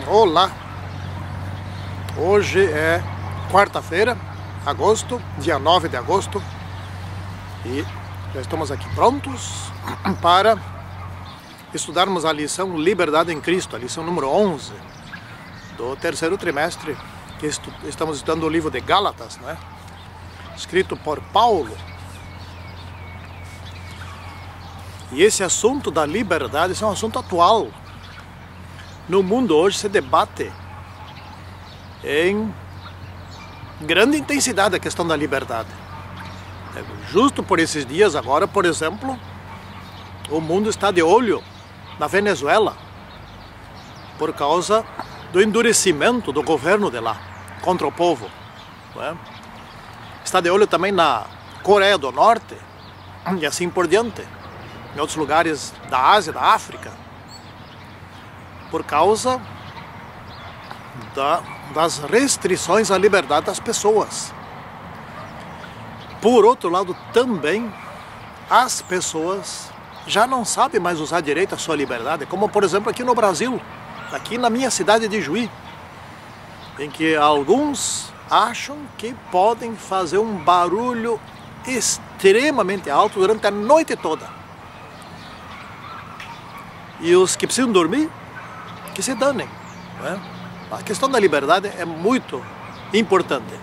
Olá! Hoje é quarta-feira, dia 9 de agosto, e já estamos aqui prontos para estudarmos a lição Liberdade em Cristo, a lição número 11 do terceiro trimestre, que estamos estudando o livro de Gálatas, né? Escrito por Paulo. E esse assunto da liberdade é um assunto atual. No mundo hoje se debate em grande intensidade a questão da liberdade. Justo por esses dias agora, por exemplo, o mundo está de olho na Venezuela por causa do endurecimento do governo de lá contra o povo, não é? Está de olho também na Coreia do Norte e assim por diante, em outros lugares da Ásia, da África, por causa das restrições à liberdade das pessoas. Por outro lado, também as pessoas já não sabem mais usar direito a sua liberdade, como por exemplo aqui no Brasil, aqui na minha cidade de Juí, em que alguns acham que podem fazer um barulho extremamente alto durante a noite toda. E os que precisam dormir, que se danem, né? A questão da liberdade é muito importante.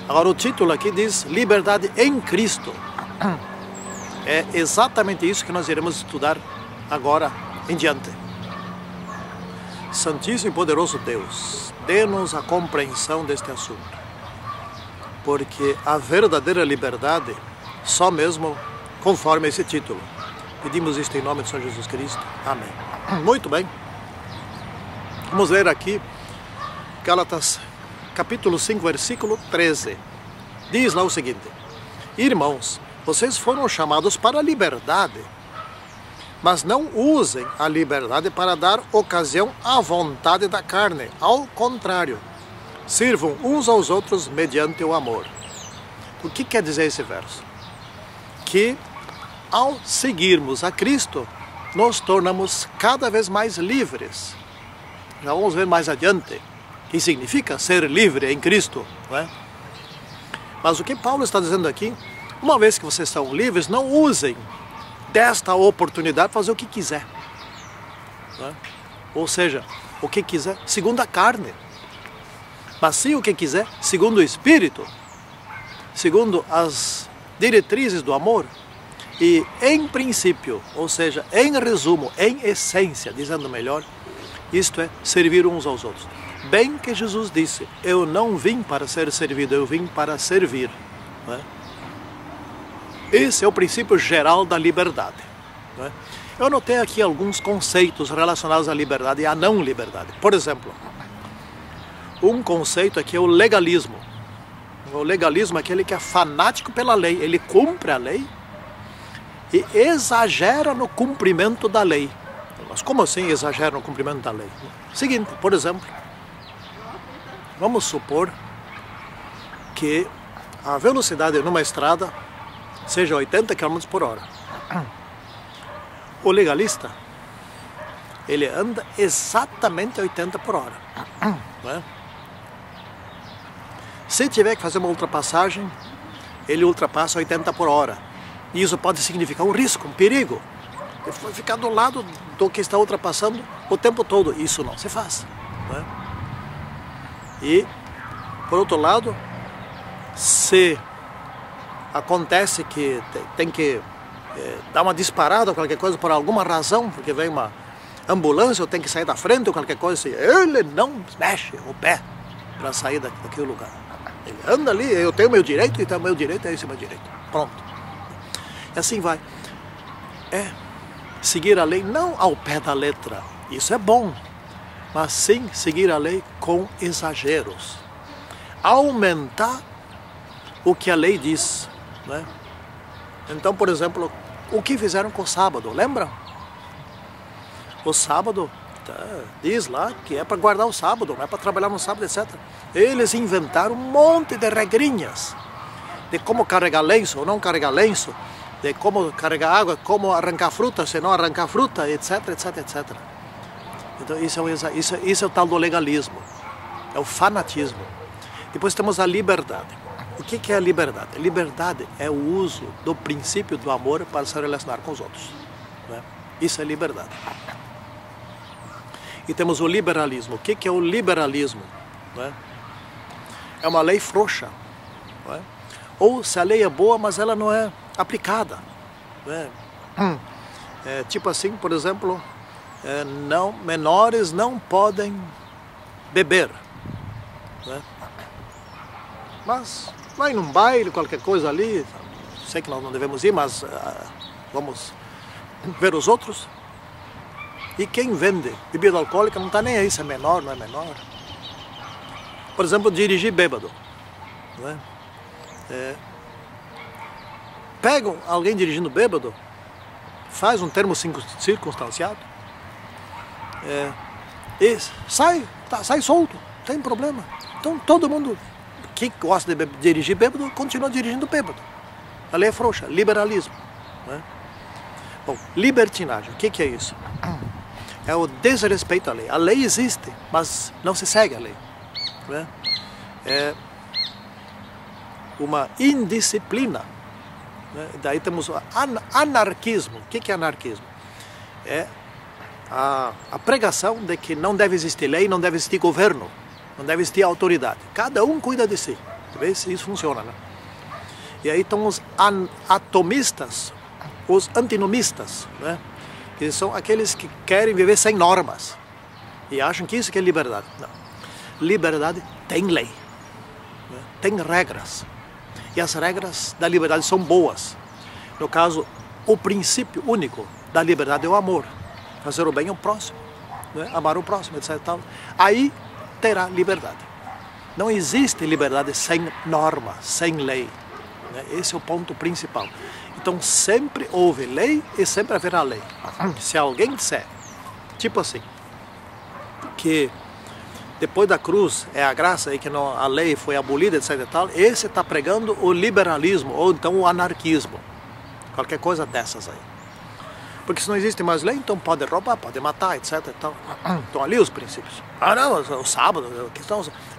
Agora o título aqui diz Liberdade em Cristo. É exatamente isso que nós iremos estudar agora em diante. Santíssimo e poderoso Deus, dê-nos a compreensão deste assunto, porque a verdadeira liberdade só mesmo conforme esse título. Pedimos isto em nome de São Jesus Cristo. Amém. Muito bem. Vamos ler aqui Gálatas capítulo 5, versículo 13. Diz lá o seguinte: Irmãos, vocês foram chamados para a liberdade, mas não usem a liberdade para dar ocasião à vontade da carne. Ao contrário, sirvam uns aos outros mediante o amor. O que quer dizer esse verso? Que ao seguirmos a Cristo, nos tornamos cada vez mais livres. Já vamos ver mais adiante o que significa ser livre em Cristo, não é? Mas o que Paulo está dizendo aqui, uma vez que vocês são livres, não usem desta oportunidade para fazer o que quiser, não é? Ou seja, o que quiser segundo a carne, mas sim o que quiser segundo o Espírito, segundo as diretrizes do amor. E em princípio, ou seja, em resumo, em essência, dizendo melhor, isto é, servir uns aos outros. Bem que Jesus disse, eu não vim para ser servido, eu vim para servir. Não é? Esse é o princípio geral da liberdade. Não é? Eu anotei aqui alguns conceitos relacionados à liberdade e à não liberdade. Por exemplo, um conceito aqui é o legalismo. O legalismo é aquele que é fanático pela lei, ele cumpre a lei e exagera no cumprimento da lei. Mas como assim exagera no cumprimento da lei? Seguinte, por exemplo, vamos supor que a velocidade numa estrada seja 80 km por hora. O legalista, ele anda exatamente 80 por hora. Não é? Se tiver que fazer uma ultrapassagem, ele ultrapassa 80 por hora. E isso pode significar um risco, um perigo. Ele vai ficar do lado do que está ultrapassando o tempo todo. Isso não se faz, não é? E, por outro lado, se acontece que tem que dar uma disparada ou qualquer coisa por alguma razão, porque vem uma ambulância ou tem que sair da frente ou qualquer coisa assim, ele não mexe o pé para sair daquele lugar. Ele anda ali, eu tenho meu direito, então meu direito é esse meu direito. Pronto. E assim vai. É seguir a lei não ao pé da letra, isso é bom, mas sim seguir a lei com exageros. Aumentar o que a lei diz, né? Então, por exemplo, o que fizeram com o sábado, lembra? O sábado, diz lá que é para guardar o sábado, não é para trabalhar no sábado, etc. Eles inventaram um monte de regrinhas de como carregar lenço ou não carregar lenço, de como carregar água, como arrancar fruta, se não arrancar fruta, etc, etc, etc. Então isso é o tal do legalismo, é o fanatismo. Depois temos a liberdade. O que é a liberdade? A liberdade é o uso do princípio do amor para se relacionar com os outros, né? Isso é liberdade. E temos o liberalismo. O que é o liberalismo? Né? É uma lei frouxa, né? Ou se a lei é boa, mas ela não é aplicada, né? Tipo assim, por exemplo, menores não podem beber, né? Mas vai num baile, qualquer coisa ali, sei que nós não devemos ir, mas vamos ver os outros. E quem vende bebida alcoólica não está nem aí se é menor, não é menor. Por exemplo, dirigir bêbado, né? Pegam alguém dirigindo bêbado, faz um termo circunstanciado, e sai solto, não tem problema. Então todo mundo que gosta de dirigir bêbado continua dirigindo bêbado. A lei é frouxa, liberalismo, né? Bom, libertinagem, o que é isso? É o desrespeito à lei. A lei existe, mas não se segue a lei, né? É uma indisciplina, né? Daí temos o anarquismo. O que é anarquismo? É a pregação de que não deve existir lei, não deve existir governo, não deve existir autoridade. Cada um cuida de si. Vê se isso funciona, né? E aí estão os atomistas, os antinomistas, né? Que são aqueles que querem viver sem normas e acham que isso que é liberdade. Não. Liberdade tem lei, né? Tem regras. E as regras da liberdade são boas. No caso, o princípio único da liberdade é o amor. Fazer o bem ao próximo, né? Amar o próximo, etc. Aí terá liberdade. Não existe liberdade sem norma, sem lei, né? Esse é o ponto principal. Então sempre houve lei e sempre haverá lei. Se alguém disser, tipo assim, que depois da cruz é a graça e que não, a lei foi abolida, etc. e tal, esse está pregando o liberalismo ou então o anarquismo. Qualquer coisa dessas aí. Porque se não existe mais lei, então pode roubar, pode matar, etc. Então, estão ali os princípios. Ah não, o sábado,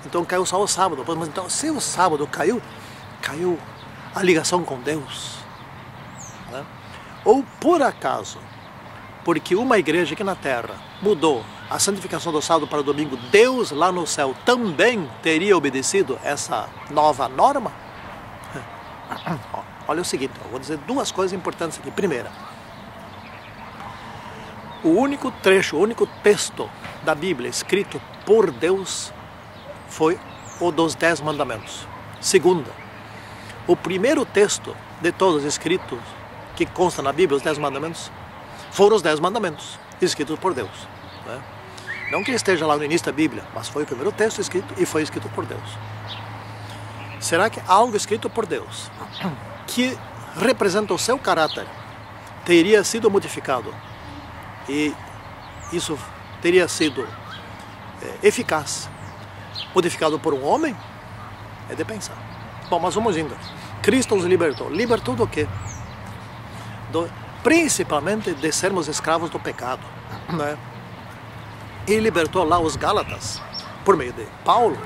então caiu só o sábado. Mas então se o sábado caiu a ligação com Deus, né? Ou por acaso, porque uma igreja aqui na terra mudou a santificação do sábado para o domingo, Deus lá no céu também teria obedecido essa nova norma? Olha o seguinte, eu vou dizer duas coisas importantes aqui. Primeira, o único trecho, o único texto da Bíblia escrito por Deus foi o dos 10 mandamentos. Segunda, o primeiro texto de todos escritos que consta na Bíblia, os 10 mandamentos, foram os 10 mandamentos escritos por Deus, né? Não que esteja lá no início da Bíblia, mas foi o primeiro texto escrito e foi escrito por Deus. Será que algo escrito por Deus, que representa o seu caráter, teria sido modificado e isso teria sido eficaz, modificado por um homem? É de pensar. Bom, mas vamos indo. Cristo nos libertou. Libertou do quê? Principalmente de sermos escravos do pecado, né? E libertou lá os Gálatas, por meio de Paulo,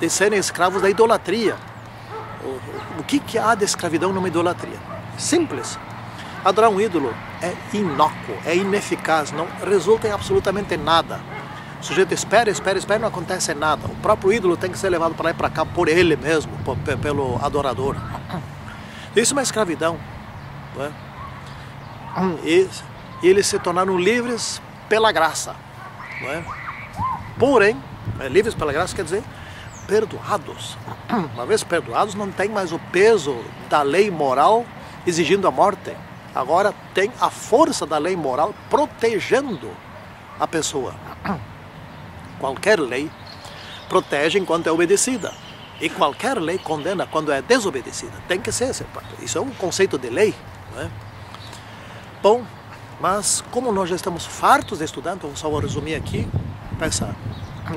de serem escravos da idolatria. O que há de escravidão numa idolatria? Simples. Adorar um ídolo é inócuo, é ineficaz, não resulta em absolutamente nada. O sujeito espera, não acontece nada. O próprio ídolo tem que ser levado para lá e para cá por ele mesmo, pelo adorador. Isso é uma escravidão, né? E eles se tornaram livres pela graça, né? Porém, livres pela graça quer dizer perdoados. Uma vez perdoados, não tem mais o peso da lei moral exigindo a morte. Agora tem a força da lei moral protegendo a pessoa. Qualquer lei protege enquanto é obedecida. E qualquer lei condena quando é desobedecida. Tem que ser. Isso é um conceito de lei, né? Bom, mas como nós já estamos fartos de estudar, então só vou resumir aqui, para essa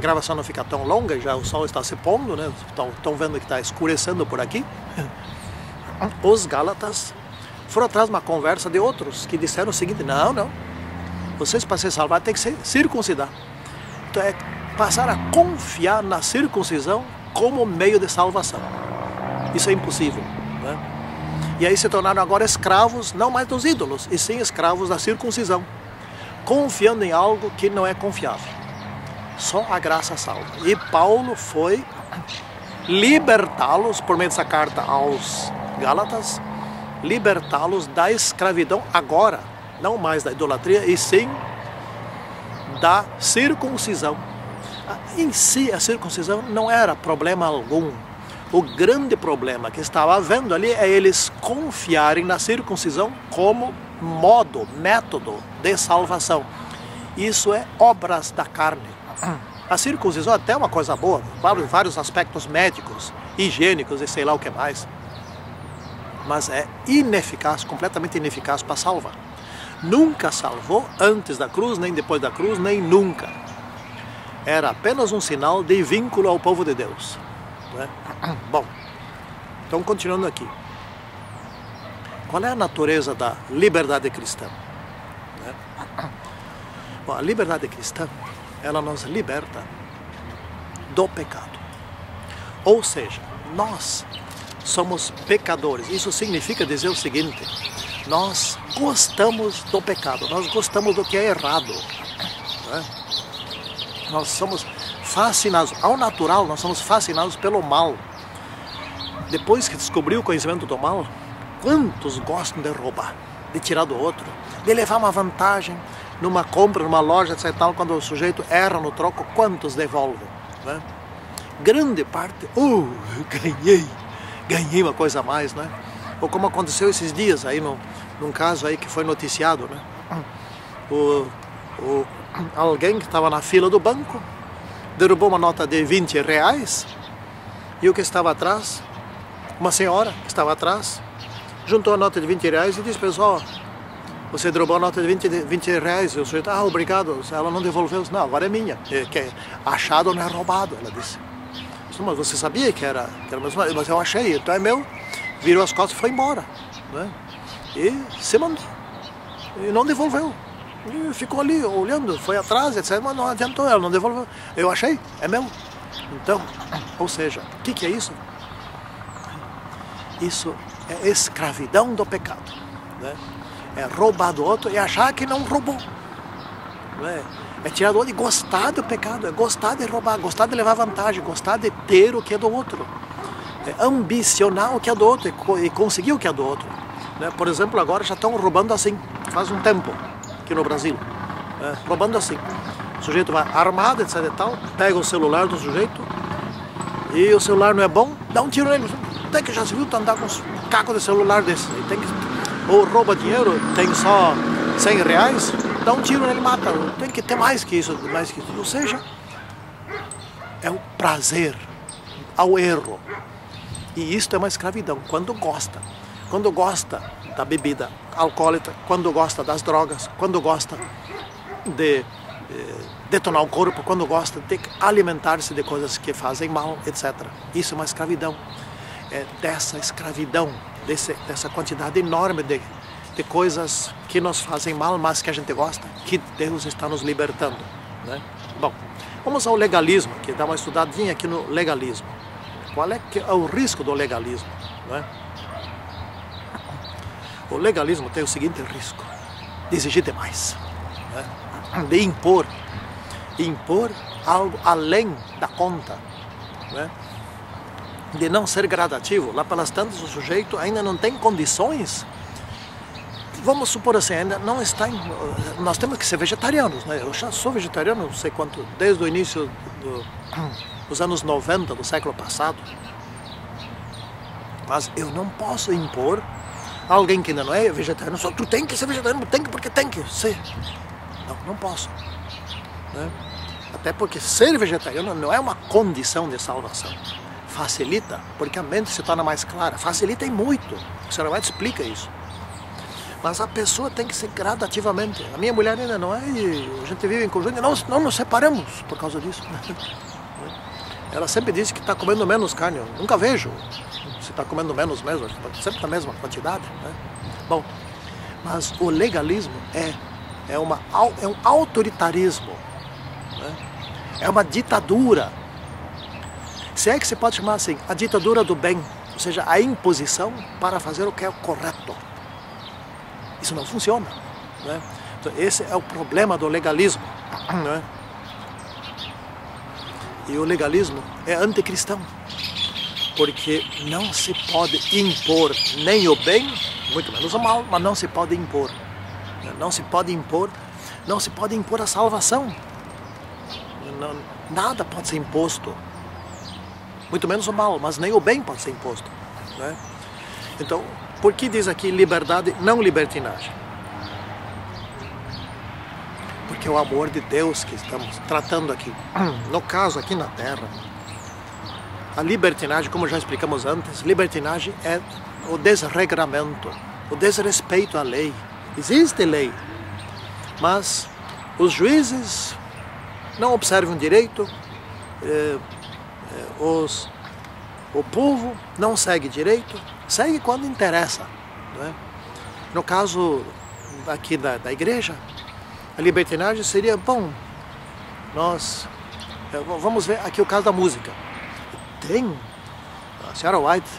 gravação não ficar tão longa, já o sol está se pondo, né? Estão vendo que está escurecendo por aqui. Os Gálatas foram atrás de uma conversa de outros que disseram o seguinte: não, vocês para se salvar tem que se circuncidar. Egito é passar a confiar na circuncisão como meio de salvação. Isso é impossível, né? E aí se tornaram agora escravos, não mais dos ídolos, e sim escravos da circuncisão, confiando em algo que não é confiável. Só a graça salva. E Paulo foi libertá-los, por meio dessa carta aos Gálatas, libertá-los da escravidão agora, não mais da idolatria, e sim da circuncisão. Em si, a circuncisão não era problema algum. O grande problema que estava havendo ali é eles confiarem na circuncisão como modo, método de salvação. Isso é obras da carne. A circuncisão até é uma coisa boa, vários aspectos médicos, higiênicos e sei lá o que mais. Mas é ineficaz, completamente ineficaz para salvar. Nunca salvou antes da cruz, nem depois da cruz, nem nunca. Era apenas um sinal de vínculo ao povo de Deus, né? Bom, então continuando aqui. Qual é a natureza da liberdade cristã? Bom, a liberdade cristã, ela nos liberta do pecado. Ou seja, nós somos pecadores. Isso significa dizer o seguinte: nós gostamos do pecado, nós gostamos do que é errado, né? Nós somos fascinados, ao natural, nós somos fascinados pelo mal. Depois que descobriu o conhecimento do mal, quantos gostam de roubar, de tirar do outro, de levar uma vantagem numa compra, numa loja, etc. Quando o sujeito erra no troco, quantos devolvem, né? Grande parte, eu ganhei uma coisa a mais, né? Ou como aconteceu esses dias aí, num caso aí que foi noticiado, né? Alguém que estava na fila do banco derrubou uma nota de R$20 e o que estava atrás, uma senhora que estava atrás, juntou a nota de R$20 e disse: pessoal, você derrubou a nota de R$20 e o sujeito, obrigado, ela não devolveu. Não, agora é minha, que é achado não é roubado, ela disse. Mas você sabia que era mas eu achei, então é meu. Virou as costas e foi embora, né? E se mandou e não devolveu. E ficou ali olhando, foi atrás, etc. Mas não adiantou, ela não devolveu. Eu achei, é meu. Então, ou seja, o que é isso? Isso é escravidão do pecado, né? É roubar do outro e achar que não roubou, né? É tirar do outro e gostar do pecado, é gostar de roubar, gostar de levar vantagem, gostar de ter o que é do outro. É ambicionar o que é do outro e conseguir o que é do outro, né? Por exemplo, agora já estão roubando assim, faz um tempo, aqui no Brasil, né? Roubando assim. O sujeito vai armado, etc e tal, pega o celular do sujeito e o celular não é bom, dá um tiro nele. Tem que já se viu andar com um caco de celular desse, tem que, ou rouba dinheiro, tem só R$100, dá um tiro nele, mata. Tem que ter mais que isso, mais que isso. Ou seja, é o prazer ao erro. E isto é uma escravidão, quando gosta da bebida alcoólica, quando gosta das drogas, quando gosta de detonar o corpo, quando gosta de alimentar-se de coisas que fazem mal, etc. Isso é uma escravidão. É dessa escravidão, dessa quantidade enorme de coisas que nos fazem mal, mas que a gente gosta, que Deus está nos libertando, né? Bom, vamos ao legalismo, que dá uma estudadinha aqui no legalismo. Qual é que é o risco do legalismo, né? O legalismo tem o seguinte risco: de exigir demais, né? De impor algo além da conta, né? De não ser gradativo. Lá pelas tantas o sujeito ainda não tem condições. Vamos supor assim, ainda não está em... Nós temos que ser vegetarianos, né? Eu já sou vegetariano, não sei quanto, desde o início dos anos 90 do século passado. Mas eu não posso impor a alguém que ainda não é vegetariano, só tu tem que ser vegetariano, tem que, porque tem que ser. Não posso, né? Até porque ser vegetariano não é uma condição de salvação. Facilita, porque a mente se torna mais clara. Facilita e muito. O Sr. White explica isso. Mas a pessoa tem que ser gradativamente. A minha mulher ainda não é, e a gente vive em conjunto, e não nos separamos por causa disso. Ela sempre diz que está comendo menos carne. Eu nunca vejo se está comendo menos mesmo, sempre na mesma quantidade, né? Bom, mas o legalismo é um autoritarismo, né? É uma ditadura. Se é que se pode chamar assim, a ditadura do bem, ou seja, a imposição para fazer o que é correto. Isso não funciona, né? Então, esse é o problema do legalismo, né? E o legalismo é anticristão, porque não se pode impor nem o bem, muito menos o mal, mas não se pode impor. Não se pode impor, não se pode impor a salvação. Não, nada pode ser imposto, muito menos o mal, mas nem o bem pode ser imposto, né? Então, por que diz aqui liberdade, não libertinagem? Porque é o amor de Deus que estamos tratando aqui. No caso, aqui na Terra, a libertinagem, como já explicamos antes, libertinagem é o desregramento, o desrespeito à lei. Existe lei, mas os juízes não observam direito, o povo não segue direito, segue quando interessa, né? No caso aqui da igreja, a libertinagem seria, bom, nós vamos ver aqui o caso da música. A senhora White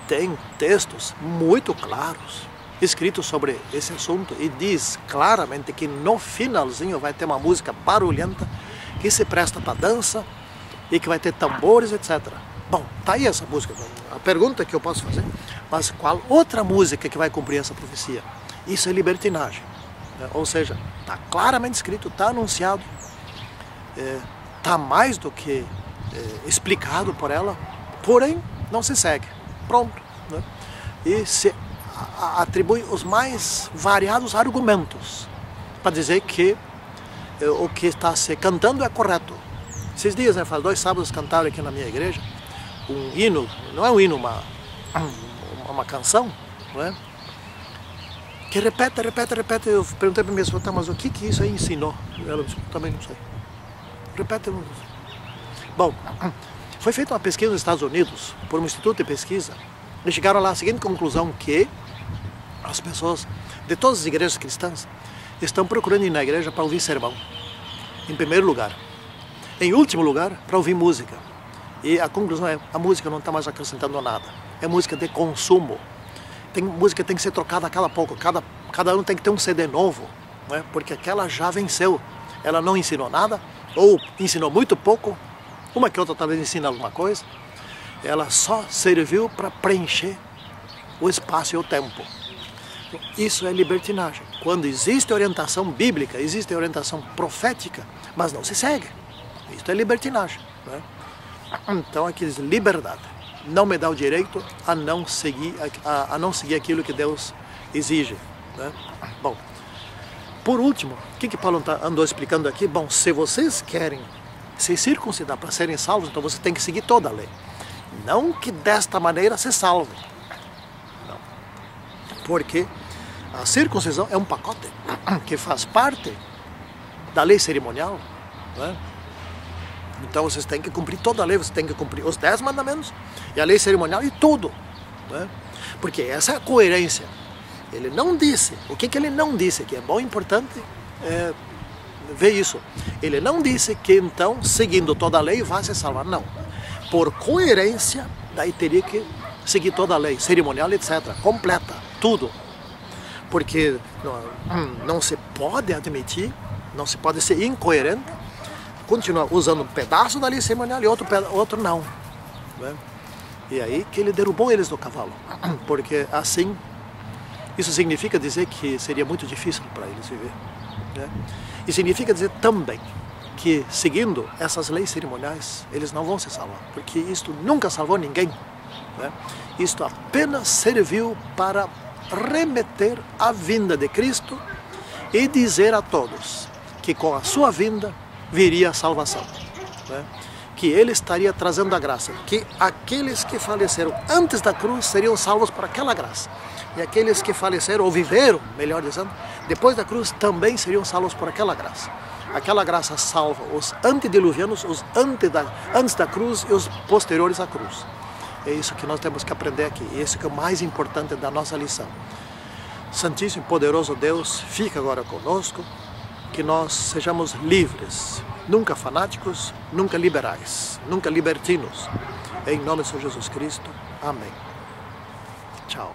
tem textos muito claros escritos sobre esse assunto e diz claramente que no finalzinho vai ter uma música barulhenta que se presta para dança e que vai ter tambores, etc. Bom, tá aí essa música. A pergunta que eu posso fazer, mas qual outra música que vai cumprir essa profecia? Isso é libertinagem, né? Ou seja, está claramente escrito, está anunciado, está mais do que explicado por ela, porém não se segue. Pronto, né? E se atribui os mais variados argumentos para dizer que o que está se cantando é correto. Esses dias, né, faz 2 sábados, cantaram aqui na minha igreja um hino, não é um hino, uma canção, não é? Que repete. Eu perguntei para minha esposa, tá, mas o que isso aí ensinou? Ela disse, também não sei. Repete. Bom, foi feita uma pesquisa nos Estados Unidos por um instituto de pesquisa e chegaram lá à seguinte conclusão, que as pessoas de todas as igrejas cristãs estão procurando ir na igreja para ouvir sermão, em primeiro lugar. Em último lugar, para ouvir música. E a conclusão é, a música não está mais acrescentando nada. É música de consumo. Música tem que ser trocada a cada pouco. Cada ano tem que ter um CD novo, né? Porque aquela já venceu. Ela não ensinou nada, ou ensinou muito pouco. Uma que outra talvez ensina alguma coisa. Ela só serviu para preencher o espaço e o tempo. Isso é libertinagem. Quando existe orientação bíblica, existe orientação profética, mas não se segue. Isso é libertinagem, né? Então aqui diz liberdade. Não me dá o direito a não seguir aquilo que Deus exige, né? Bom, por último, o que Paulo andou explicando aqui? Bom, se vocês querem se circuncidar para serem salvos, então você tem que seguir toda a lei. Não que desta maneira se salve. Não. Porque a circuncisão é um pacote que faz parte da lei cerimonial, né? Então vocês têm que cumprir toda a lei, vocês têm que cumprir os 10 mandamentos e a lei cerimonial e tudo, né? Porque essa é a coerência. Ele não disse, o que ele não disse, que é bom e importante ver isso. Ele não disse que então, seguindo toda a lei, vai se salvar, não. Por coerência, daí teria que seguir toda a lei, cerimonial, etc., completa, tudo. Porque não se pode admitir, não se pode ser incoerente, continuar usando um pedaço da lei cerimonial e outro não, né? E aí que ele derrubou eles do cavalo, porque assim, isso significa dizer que seria muito difícil para eles viver, né? E significa dizer também que seguindo essas leis cerimoniais, eles não vão se salvar, porque isto nunca salvou ninguém, né? Isto apenas serviu para remeter à vinda de Cristo e dizer a todos que com a sua vinda viria a salvação, né? Que ele estaria trazendo a graça, que aqueles que faleceram antes da cruz seriam salvos por aquela graça, e aqueles que faleceram ou viveram, melhor dizendo, depois da cruz também seriam salvos por aquela graça. Aquela graça salva os antediluvianos, os antes da cruz e os posteriores à cruz. É isso que nós temos que aprender aqui, e isso que é o mais importante da nossa lição. Santíssimo e poderoso Deus, fica agora conosco que nós sejamos livres, nunca fanáticos, nunca liberais, nunca libertinos. Em nome de Senhor Jesus Cristo. Amém. Tchau.